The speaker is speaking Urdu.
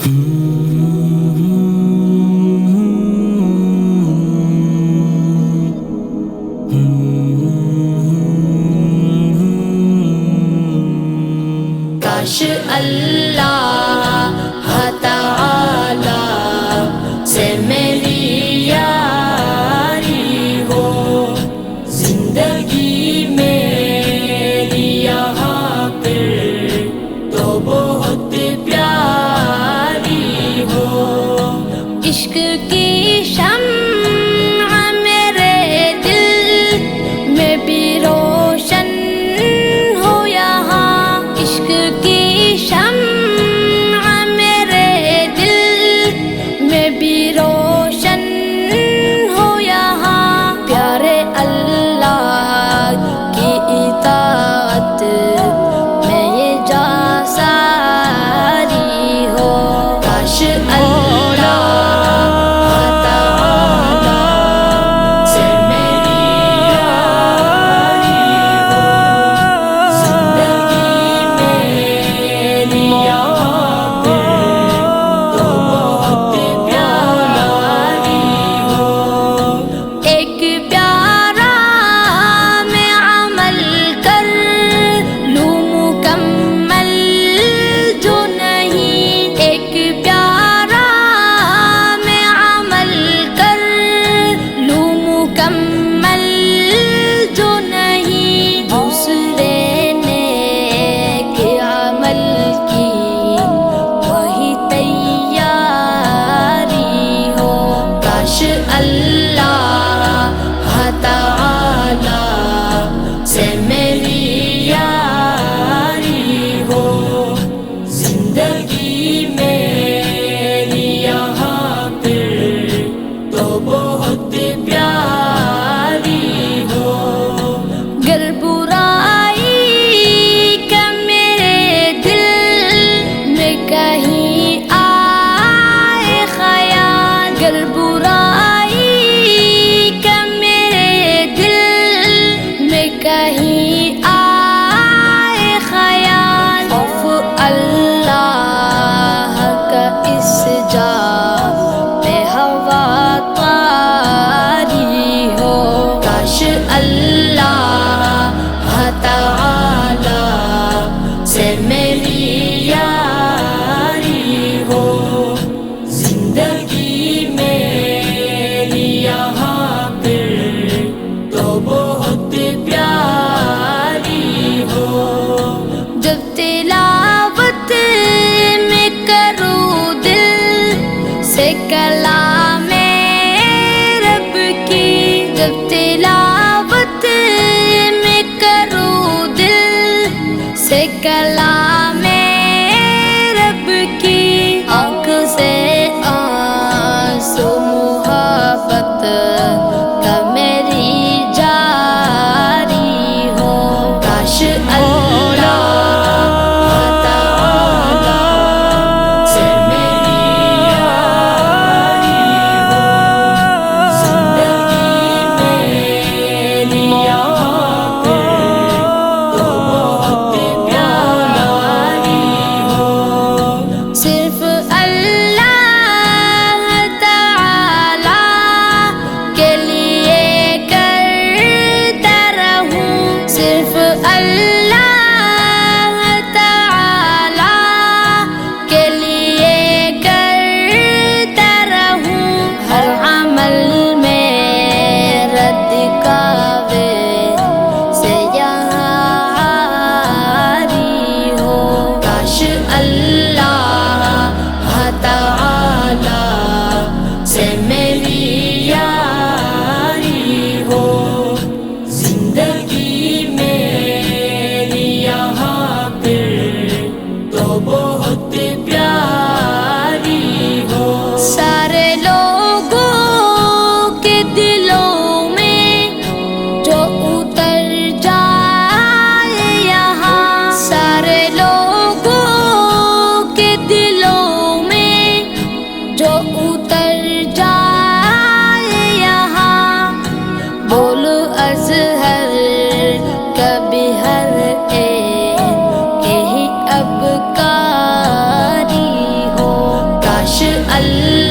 کاش اللہ تعالی سے میری یاری ہو، زندگی میری یہاں پہ تو بہت پیاری ہو۔ عشق کی شمع میرے دل میں بھی روشن ہو یہاں، عشق کی شمع میرے دل میں بھی روشن ہو یہاں، پیارے اللہ کی اطاعت میں یہ جا ساری ہو۔ کاش اللہ تعالی سے میری یاری ہو، زندگی میری یہاں پہ تو بہت پیاری ہو۔ ایک پیارا میں عمل کر لوں مکمل جو نہیں، ایک پیارا میں عمل کر لوں مکمل جو نہیں، دوسرے نیک عمل کی وہی تیاری ہو۔ کاش اللہ تعالی سے میری یاری ہو، زندگی میری یہاں پہ تو بہت پیاری ہو۔ گر برائی کا میرے دل میں کہیں آئے خیال، گر برائی کا میرے دل میں کہیں آئے خیال، خوف اللہ کا اس جا پہ ہوا طاری ہو۔ کاش اللہ تعالی سے میری یاری اللہ